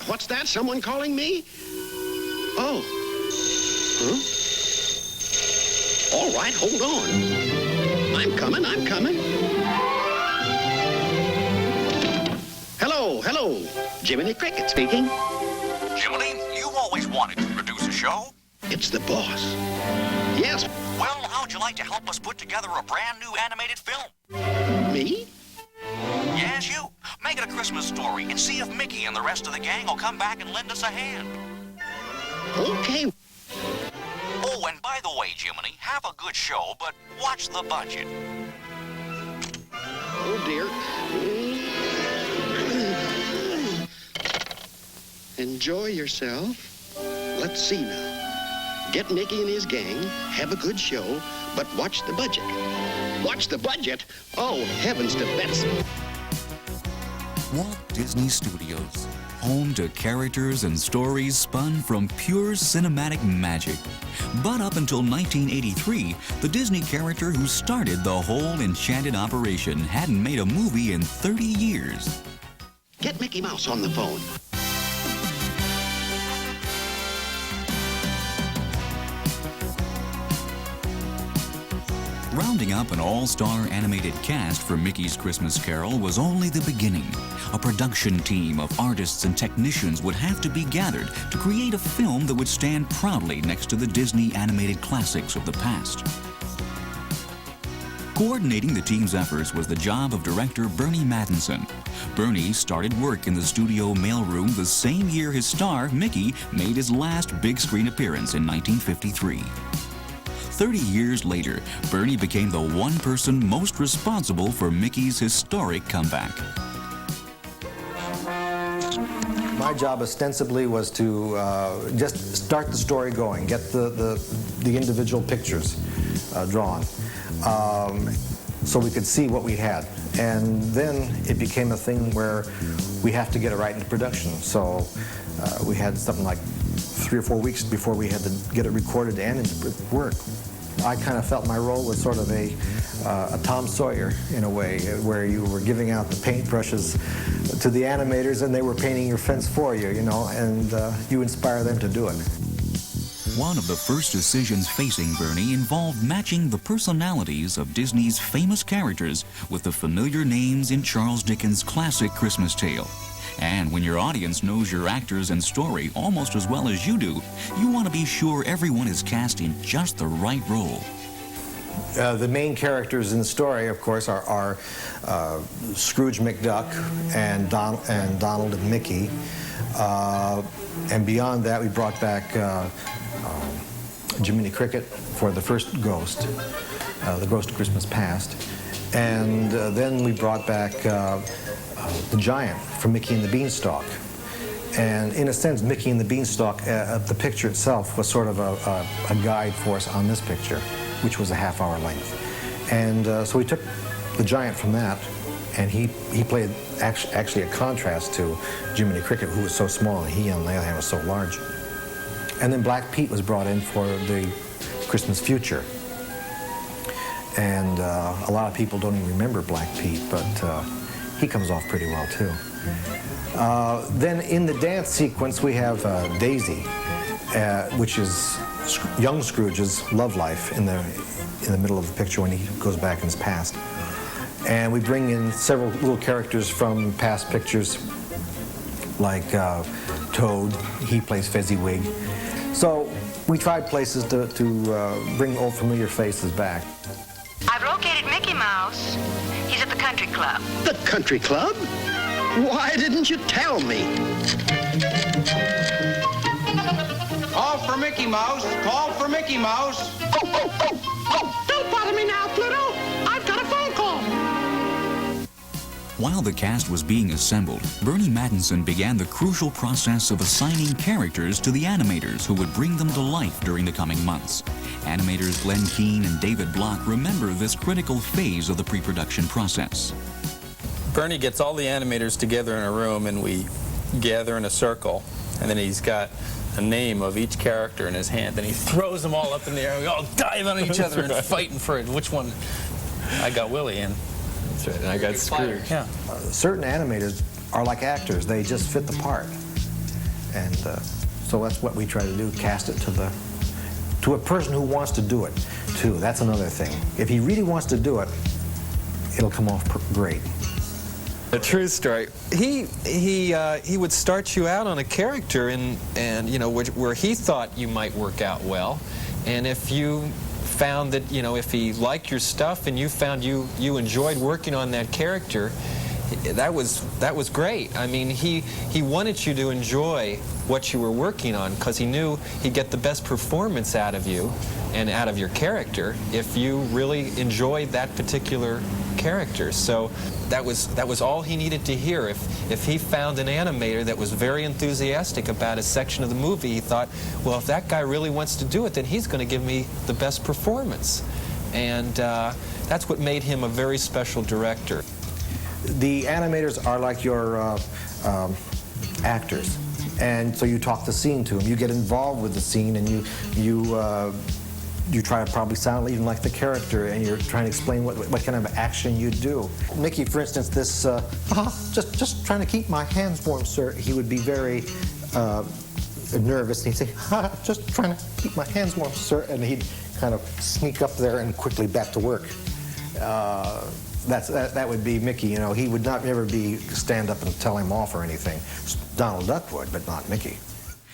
What's that? Someone calling me? Oh. Huh? All right, hold on. I'm coming. Hello. Jiminy Cricket speaking. Jiminy, you've always wanted to produce a show. It's the boss. Yes. Well, how'd you like to help us put together a brand new animated film? Me? Yes, you. Make it a Christmas story and see if Mickey and the rest of the gang will come back and lend us a hand. Okay. Oh, and by the way, Jiminy, have a good show, but watch the budget. Oh, dear. Enjoy yourself. Let's see now. Get Mickey and his gang, have a good show, but watch the budget. Watch the budget? Oh, heavens to Betsy. Walt Disney Studios, home to characters and stories spun from pure cinematic magic. But up until 1983, the Disney character who started the whole enchanted operation hadn't made a movie in 30 years. Get Mickey Mouse on the phone. Rounding up an all-star animated cast for Mickey's Christmas Carol was only the beginning. A production team of artists and technicians would have to be gathered to create a film that would stand proudly next to the Disney animated classics of the past. Coordinating the team's efforts was the job of director Bernie Mattinson. Bernie started work in the studio mailroom the same year his star, Mickey, made his last big screen appearance in 1953. 30 years later, Bernie became the one person most responsible for Mickey's historic comeback. My job ostensibly was to just start the story going, get the individual pictures drawn, so we could see what we had. And then it became a thing where we have to get it right into production. So we had something like 3 or 4 weeks before we had to get it recorded and into work. I kind of felt my role was sort of a Tom Sawyer in a way, where you were giving out the paintbrushes to the animators and they were painting your fence for you, you know, and you inspire them to do it. One of the first decisions facing Bernie involved matching the personalities of Disney's famous characters with the familiar names in Charles Dickens' classic Christmas Tale. And when your audience knows your actors and story almost as well as you do, you want to be sure everyone is cast in just the right role. The main characters in the story, of course, are Scrooge McDuck and Donald and Mickey. And beyond that, we brought back Jiminy Cricket for the first Ghost, the Ghost of Christmas Past. And then we brought back the Giant from Mickey and the Beanstalk. And in a sense, Mickey and the Beanstalk, the picture itself was sort of a guide for us on this picture, which was a half-hour length. And so we took the Giant from that, and he played actually a contrast to Jiminy Cricket, who was so small, and he, on the other hand, was so large. And then Black Pete was brought in for the Christmas Future. And a lot of people don't even remember Black Pete, but he comes off pretty well, too. Then in the dance sequence, we have Daisy, which is young Scrooge's love life in the middle of the picture when he goes back in his past. And we bring in several little characters from past pictures, like Toad. He plays Fezziwig. So we tried places to bring old familiar faces back. I've located Mickey Mouse. He's at the country club. The country club? Why didn't you tell me? Call for Mickey Mouse. Call for Mickey Mouse. Oh! Don't bother me now, Pluto. I've got a phone call. While the cast was being assembled, Bernie Mattinson began the crucial process of assigning characters to the animators who would bring them to life during the coming months. Animators Glenn Keane and David Block remember this critical phase of the pre-production process. Bernie gets all the animators together in a room and we gather in a circle, and then he's got a name of each character in his hand, and he throws them all up in the air and we all dive on each other and fighting for it. Which one? I got Willie in. That's right, and I got Scrooge. Yeah. Certain animators are like actors. They just fit the part. And so that's what we try to do, cast it to a person who wants to do it, too. That's another thing. If he really wants to do it, it'll come off great. A true story. He would start you out on a character and you know, where he thought you might work out well, and if you found that, you know, if he liked your stuff and you found you enjoyed working on that character, that was great. I mean, he wanted you to enjoy what you were working on, because he knew he'd get the best performance out of you and out of your character if you really enjoyed that particular character. So that was all he needed to hear. If he found an animator that was very enthusiastic about a section of the movie, he thought, well, if that guy really wants to do it, then he's going to give me the best performance. And that's what made him a very special director. The animators are like your actors, and so you talk the scene to them. You get involved with the scene, and you try to probably sound even like the character, and you're trying to explain what kind of action you do. Mickey, for instance, this just trying to keep my hands warm, sir. He would be very nervous, and he'd say, just trying to keep my hands warm, sir, and he'd kind of sneak up there and quickly back to work. That would be Mickey. You know, he would never be stand up and tell him off or anything. Donald Duck would, but not Mickey.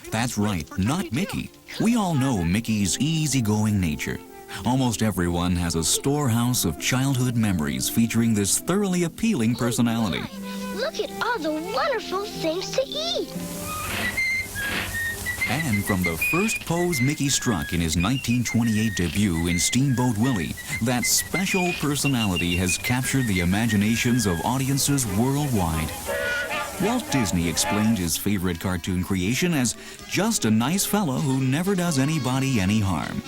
That's right, not Mickey. We all know Mickey's easygoing nature. Almost everyone has a storehouse of childhood memories featuring this thoroughly appealing personality. Look at all the wonderful things to eat. And from the first pose Mickey struck in his 1928 debut in Steamboat Willie, that special personality has captured the imaginations of audiences worldwide. Walt Disney explained his favorite cartoon creation as just a nice fellow who never does anybody any harm.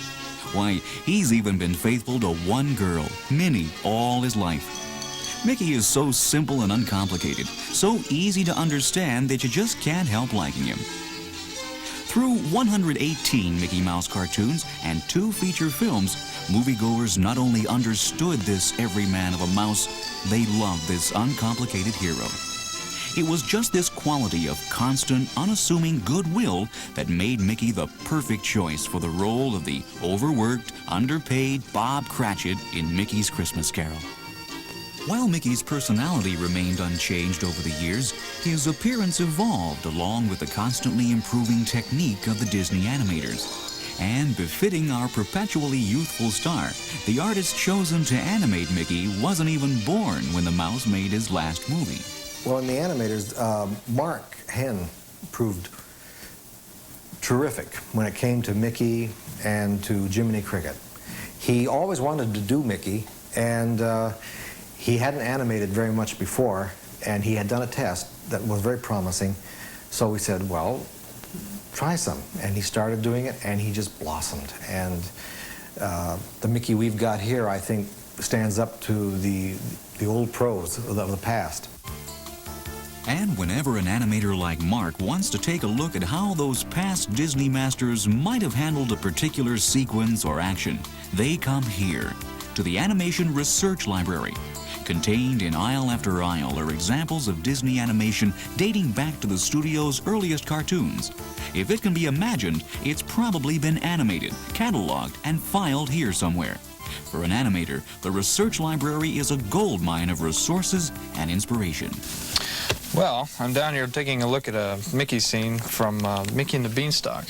Why, he's even been faithful to one girl, Minnie, all his life. Mickey is so simple and uncomplicated, so easy to understand that you just can't help liking him. Through 118 Mickey Mouse cartoons and 2 feature films, moviegoers not only understood this everyman of a mouse, they loved this uncomplicated hero. It was just this quality of constant, unassuming goodwill that made Mickey the perfect choice for the role of the overworked, underpaid Bob Cratchit in Mickey's Christmas Carol. While Mickey's personality remained unchanged over the years, his appearance evolved along with the constantly improving technique of the Disney animators. And befitting our perpetually youthful star, the artist chosen to animate Mickey wasn't even born when the mouse made his last movie. Well, in the animators, Mark Henn proved terrific when it came to Mickey and to Jiminy Cricket. He always wanted to do Mickey, and he hadn't animated very much before, and he had done a test that was very promising. So we said, well, try some. And he started doing it, and he just blossomed. And the Mickey we've got here, I think, stands up to the old pros of the past. And whenever an animator like Mark wants to take a look at how those past Disney masters might have handled a particular sequence or action, they come here, to the Animation Research Library. Contained in aisle after aisle are examples of Disney animation dating back to the studio's earliest cartoons. If it can be imagined, it's probably been animated, cataloged, and filed here somewhere. For an animator, the Research Library is a goldmine of resources and inspiration. Well, I'm down here taking a look at a Mickey scene from Mickey and the Beanstalk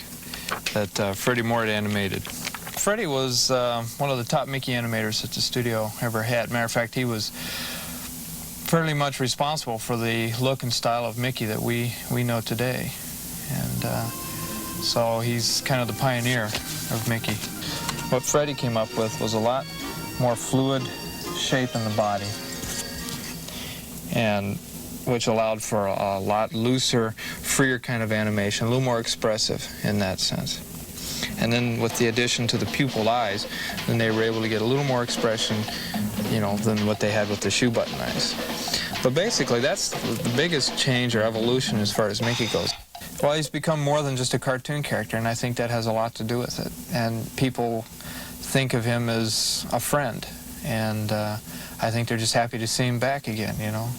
that Freddie Moore had animated. Freddie was one of the top Mickey animators that the studio ever had. Matter of fact, he was fairly much responsible for the look and style of Mickey that we know today. And so he's kind of the pioneer of Mickey. What Freddie came up with was a lot more fluid shape in the body, and which allowed for a lot looser, freer kind of animation, a little more expressive in that sense. And then with the addition to the pupil eyes, then they were able to get a little more expression, you know, than what they had with the shoe button eyes. But basically, that's the biggest change or evolution as far as Mickey goes. Well, he's become more than just a cartoon character, and I think that has a lot to do with it. And people think of him as a friend, and I think they're just happy to see him back again, you know.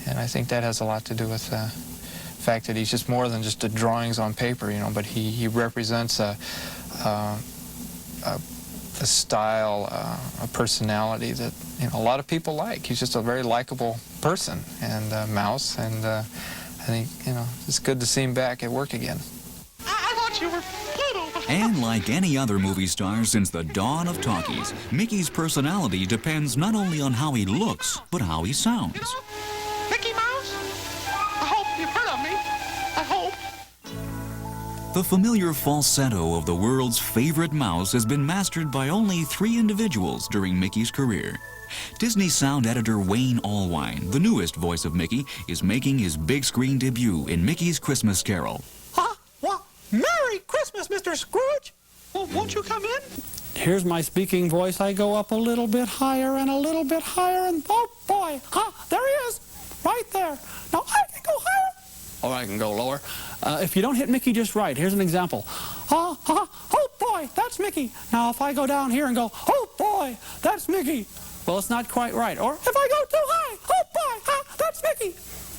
And I think that has a lot to do with the fact that he's just more than just the drawings on paper, you know, but he represents a style, a personality that, you know, a lot of people like. He's just a very likable person, and Mouse, and I think, you know, it's good to see him back at work again. I thought you were Pluto. And like any other movie star since the dawn of talkies, Mickey's personality depends not only on how he looks, but how he sounds. You know, Mickey Mouse, I hope you've heard of me. I hope. The familiar falsetto of the world's favorite mouse has been mastered by only 3 individuals during Mickey's career. Disney sound editor Wayne Allwine, the newest voice of Mickey, is making his big screen debut in Mickey's Christmas Carol. Huh? What? Merry Christmas, Mr. Scrooge! Well, won't you come in? Here's my speaking voice. I go up a little bit higher and a little bit higher, and oh boy, there he is, right there. Now I can go higher. Or I can go lower. If you don't hit Mickey just right, here's an example. Oh boy, that's Mickey. Now if I go down here and go, oh boy, that's Mickey. Well, it's not quite right. Or if I go too high, oh boy, that's Mickey.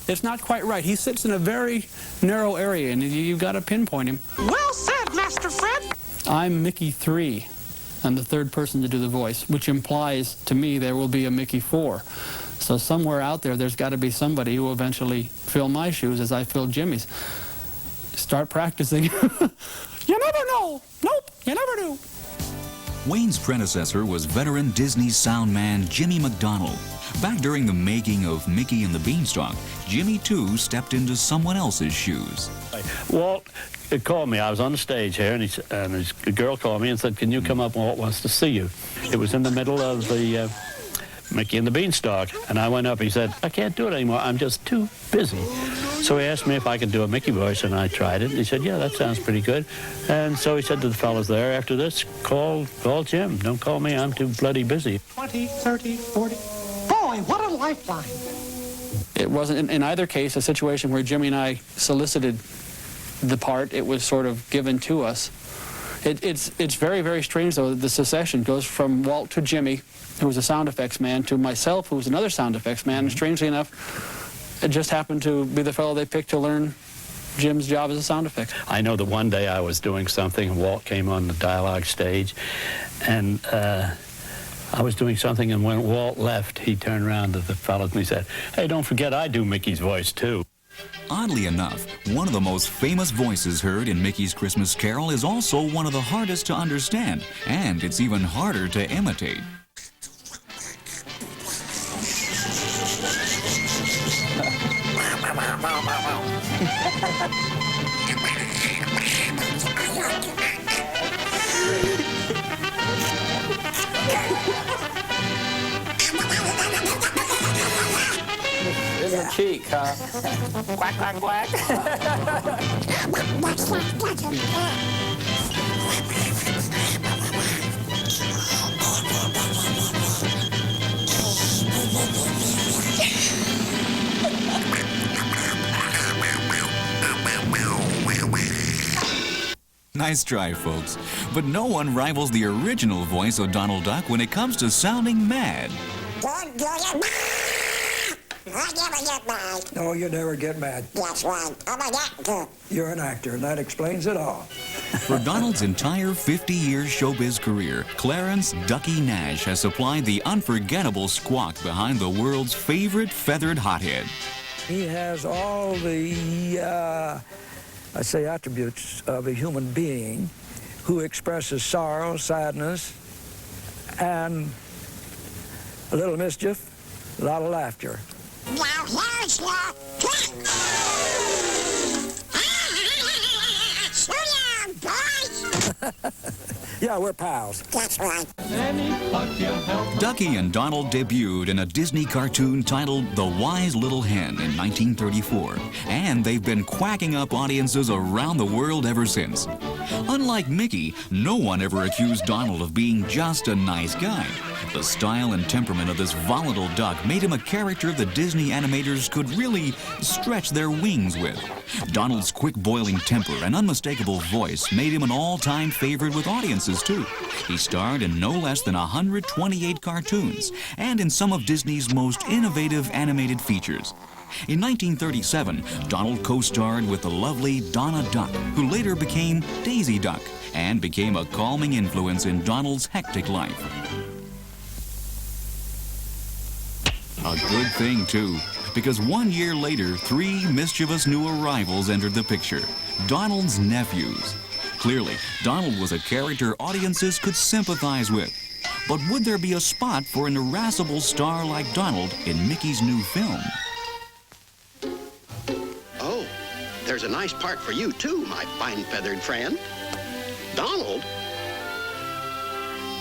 It's not quite right. He sits in a very narrow area, and you've got to pinpoint him. Well said, Master Fred. I'm Mickey 3. I'm the 3rd person to do the voice, which implies to me there will be a Mickey 4. So somewhere out there's got to be somebody who will eventually fill my shoes as I filled Jimmy's. Start practicing. You never know. Nope, you never do. Wayne's predecessor was veteran Disney sound man Jimmy McDonald. Back during the making of Mickey and the Beanstalk, Jimmy too stepped into someone else's shoes. Walt called me. I was on the stage here, and his girl called me and said, "Can you come up? Walt wants to see you." It was in the middle of the Mickey and the Beanstalk, and I went up. He said, "I can't do it anymore. I'm just too busy." So he asked me if I could do a Mickey voice, and I tried it. And he said, "Yeah, that sounds pretty good." And so he said to the fellas there, "After this, call Jim. Don't call me. I'm too bloody busy." 20, 30, 40. Boy, what a lifeline. It wasn't, in either case, a situation where Jimmy and I solicited the part. It was sort of given to us. It's very, very strange, though, that the succession goes from Walt to Jimmy, who was a sound effects man, to myself, who was another sound effects man. And strangely enough, it just happened to be the fellow they picked to learn Jim's job as a sound effect. I know that one day I was doing something, and Walt came on the dialogue stage, and I was doing something, and when Walt left, he turned around to the fellows and he said, "Hey, don't forget I do Mickey's voice, too." Oddly enough, one of the most famous voices heard in Mickey's Christmas Carol is also one of the hardest to understand, and it's even harder to imitate. In the cheek, huh? Quack, quack, quack. Nice try, folks. But no one rivals the original voice of Donald Duck when it comes to sounding mad. I never get mad. No, you never get mad. That's right. I'm an actor. You're an actor, and that explains it all. For Donald's entire 50-year showbiz career, Clarence Ducky Nash has supplied the unforgettable squawk behind the world's favorite feathered hothead. He has all the, I say, attributes of a human being who expresses sorrow, sadness, and a little mischief, a lot of laughter. Now here's your trick. Sit down, boys. Yeah, we're pals. That's right. Ducky and Donald debuted in a Disney cartoon titled The Wise Little Hen in 1934, and they've been quacking up audiences around the world ever since. Unlike Mickey, no one ever accused Donald of being just a nice guy. The style and temperament of this volatile duck made him a character the Disney animators could really stretch their wings with. Donald's quick boiling temper and unmistakable voice made him an all-time favorite with audiences, too. He starred in no less than 128 cartoons and in some of Disney's most innovative animated features. In 1937, Donald co-starred with the lovely Donna Duck, who later became Daisy Duck and became a calming influence in Donald's hectic life. A good thing, too, because 1 year later, 3 mischievous new arrivals entered the picture, Donald's nephews. Clearly, Donald was a character audiences could sympathize with. But would there be a spot for an irascible star like Donald in Mickey's new film? Oh, there's a nice part for you, too, my fine-feathered friend. Donald?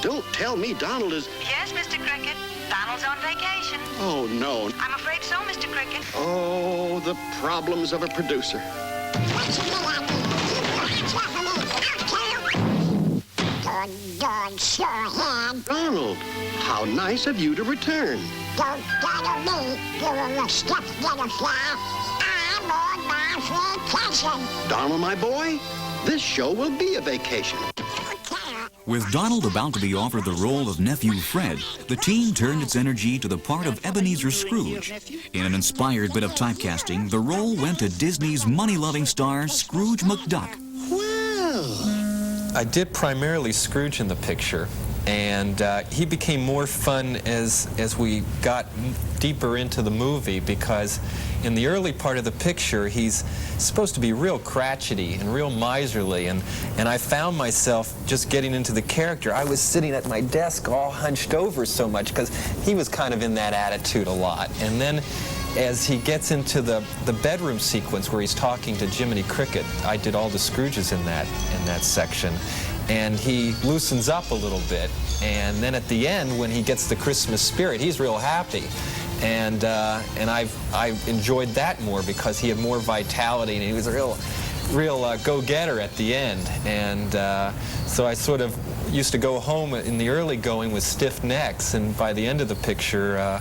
Don't tell me Donald is... Yes, Mr. Cricket. Donald's on vacation. Oh, no. I'm afraid so, Mr. Cricket. Oh, the problems of a producer. Don't show hand. Donald, how nice of you to return. Don't bother me, you little stuffed butterfly. I'm on my vacation. Donald, my boy, this show will be a vacation. With Donald about to be offered the role of Nephew Fred, the team turned its energy to the part of Ebenezer Scrooge. In an inspired bit of typecasting, the role went to Disney's money-loving star Scrooge McDuck. I did primarily Scrooge in the picture, and he became more fun as we got deeper into the movie, because in the early part of the picture he's supposed to be real crotchety and real miserly, and I found myself just getting into the character. I was sitting at my desk all hunched over so much because he was kind of in that attitude a lot. And then as he gets into the bedroom sequence where he's talking to Jiminy Cricket, I did all the Scrooges in that section, and he loosens up a little bit. And then at the end, when he gets the Christmas spirit, he's real happy. And I've enjoyed that more because he had more vitality, and he was a real go-getter at the end. And so I sort of used to go home in the early going with stiff necks, and by the end of the picture,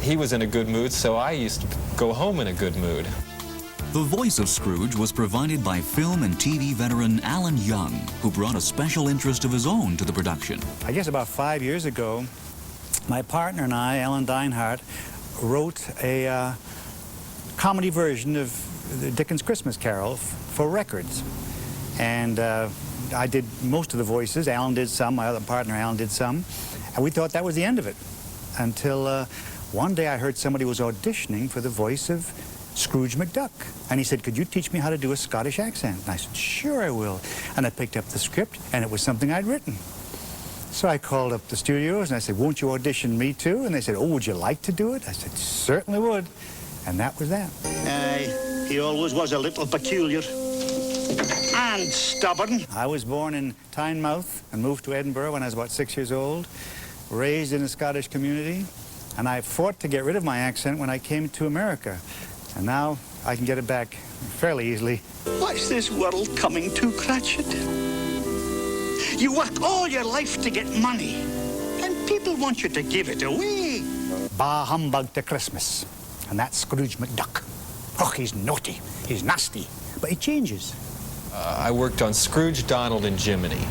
he was in a good mood, so I used to go home in a good mood. The voice of Scrooge was provided by film and TV veteran Alan Young, who brought a special interest of his own to the production. I guess about 5 years ago, my partner and I, Alan Dinehart, wrote a comedy version of Dickens' Christmas Carol for records. And I did most of the voices. Alan did some, my other partner Alan did some. And we thought that was the end of it. Until one day I heard somebody was auditioning for the voice of Scrooge McDuck. And he said, "Could you teach me how to do a Scottish accent?" And I said, "Sure, I will." And I picked up the script, and it was something I'd written. So I called up the studios, and I said, "Won't you audition me too?" And they said, "Oh, would you like to do it?" I said, "Certainly would." And that was that. He always was a little peculiar and stubborn. I was born in Tynemouth and moved to Edinburgh when I was about 6 years old, raised in a Scottish community, and I fought to get rid of my accent when I came to America. And now I can get it back fairly easily. Why's this world coming to Cratchit? You work all your life to get money, and people want you to give it away. Bah humbug to Christmas. And that's Scrooge McDuck. Oh, he's naughty, he's nasty, but he changes. I worked on Scrooge, Donald, and Jiminy.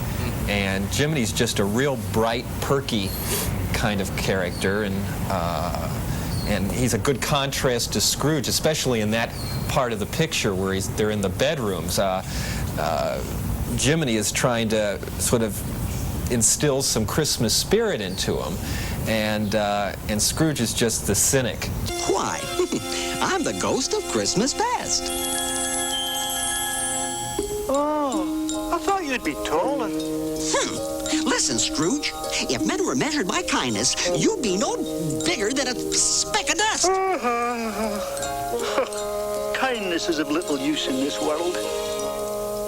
And Jiminy's just a real bright, perky kind of character, and he's a good contrast to Scrooge, especially in that part of the picture where they're in the bedrooms. Jiminy is trying to sort of instill some Christmas spirit into him, and Scrooge is just the cynic. Why, I'm the ghost of Christmas past. Oh, I thought you'd be taller. Listen, Scrooge, if men were measured by kindness, you'd be no bigger than a speck of dust. Kindness is of little use in this world.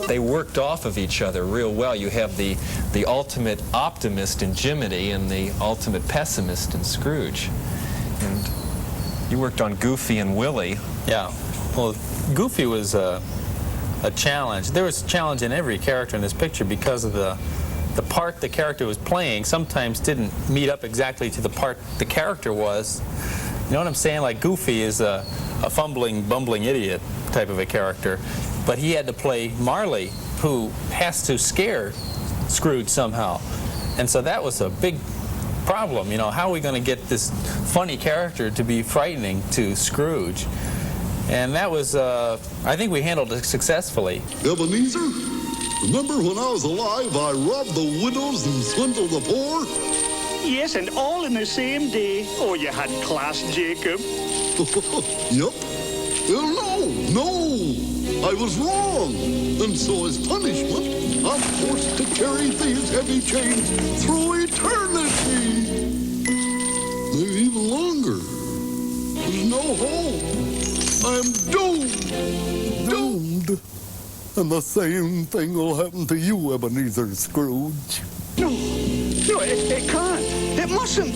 They worked off of each other real well. You have the ultimate optimist in Jiminy and the ultimate pessimist in Scrooge. And you worked on Goofy and Willie. Yeah. Well, Goofy was a challenge. There was a challenge in every character in this picture because of the part the character was playing sometimes didn't meet up exactly to the part the character was. You know what I'm saying? Like Goofy is a fumbling, bumbling idiot type of a character, but he had to play Marley, who has to scare Scrooge somehow. And so that was a big problem. You know, how are we going to get this funny character to be frightening to Scrooge? And that was, I think we handled it successfully. Ebenezer, remember when I was alive, I robbed the widows and swindled the poor? Yes, and all in the same day. Oh, you had class, Jacob. Yep. No, I was wrong. And so as punishment, I'm forced to carry these heavy chains through eternity. Maybe even longer. There's no hope. I'm doomed. Doomed. And the same thing will happen to you, Ebenezer Scrooge. No, it can't. It mustn't.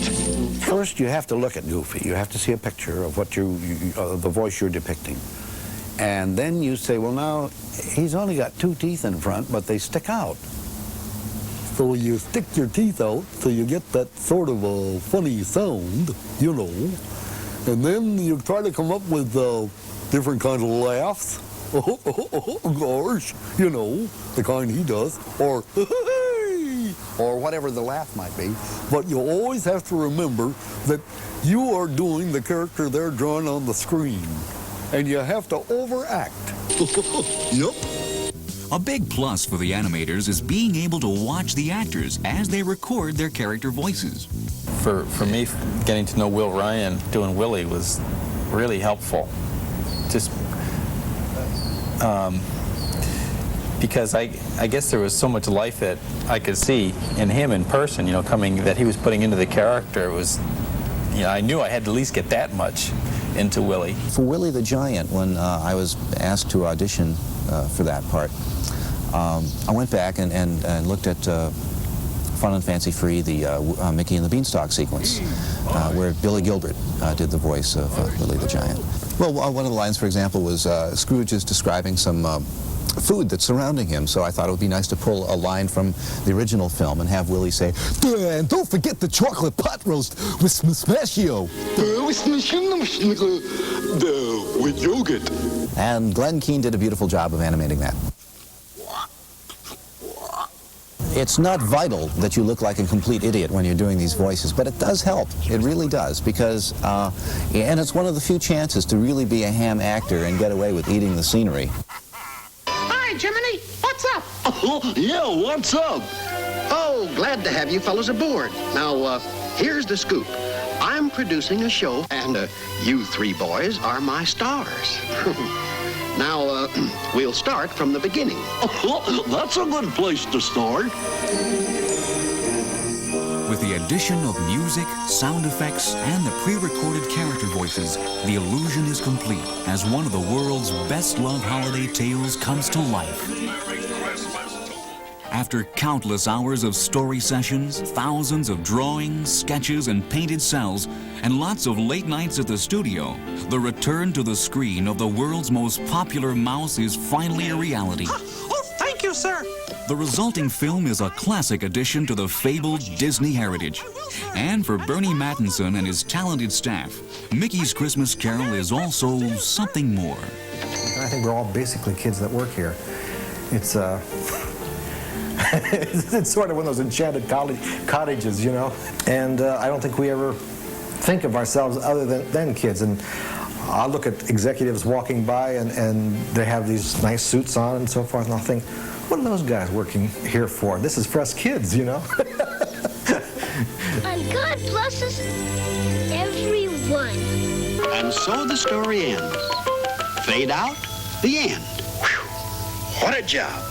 First, you have to look at Goofy. You have to see a picture of what the voice you're depicting. And then you say, well, now, he's only got 2 teeth in front, but they stick out. So you stick your teeth out so you get that sort of a funny sound, you know. And then you try to come up with different kinds of laughs. Gosh, you know, the kind he does. Or whatever the laugh might be. But you always have to remember that you are doing the character they're drawing on the screen. And you have to overact. Yep. A big plus for the animators is being able to watch the actors as they record their character voices. For me, getting to know Will Ryan doing Willie was really helpful. Just because I guess there was so much life that I could see in him in person, you know, that he was putting into the character. It was, you know, I knew I had to at least get that much into Willie. For Willie the Giant, when I was asked to audition for that part, I went back and looked at Fun and Fancy Free, the Mickey and the Beanstalk sequence, where Billy Gilbert did the voice of Willie the Giant. Well, one of the lines, for example, was Scrooge is describing some food that's surrounding him, so I thought it would be nice to pull a line from the original film and have Willie say, and don't forget the chocolate pot roast with smashio. With yogurt. And Glenn Keane did a beautiful job of animating that. It's not vital that you look like a complete idiot when you're doing these voices, but it does help. It really does, because, and it's one of the few chances to really be a ham actor and get away with eating the scenery. Hi, Jiminy. What's up? Oh, yeah, what's up? Oh, glad to have you fellows aboard. Now, here's the scoop. I'm producing a show, and you 3 boys are my stars. Now, we'll start from the beginning. Oh, that's a good place to start. With the addition of music, sound effects, and the pre-recorded character voices, the illusion is complete as one of the world's best-loved holiday tales comes to life. After countless hours of story sessions, thousands of drawings, sketches, and painted cells, and lots of late nights at the studio, the return to the screen of the world's most popular mouse is finally a reality. Oh, thank you, sir. The resulting film is a classic addition to the fabled Disney heritage. And for Bernie Mattinson and his talented staff, Mickey's Christmas Carol is also something more. I think we're all basically kids that work here. It's it's sort of one of those enchanted cottages, you know? And I don't think we ever think of ourselves other than kids. And I look at executives walking by and they have these nice suits on and so forth, and I'll think, what are those guys working here for? This is for us kids, you know? And God blesses everyone. And so the story ends. Fade out, the end. Whew. What a job.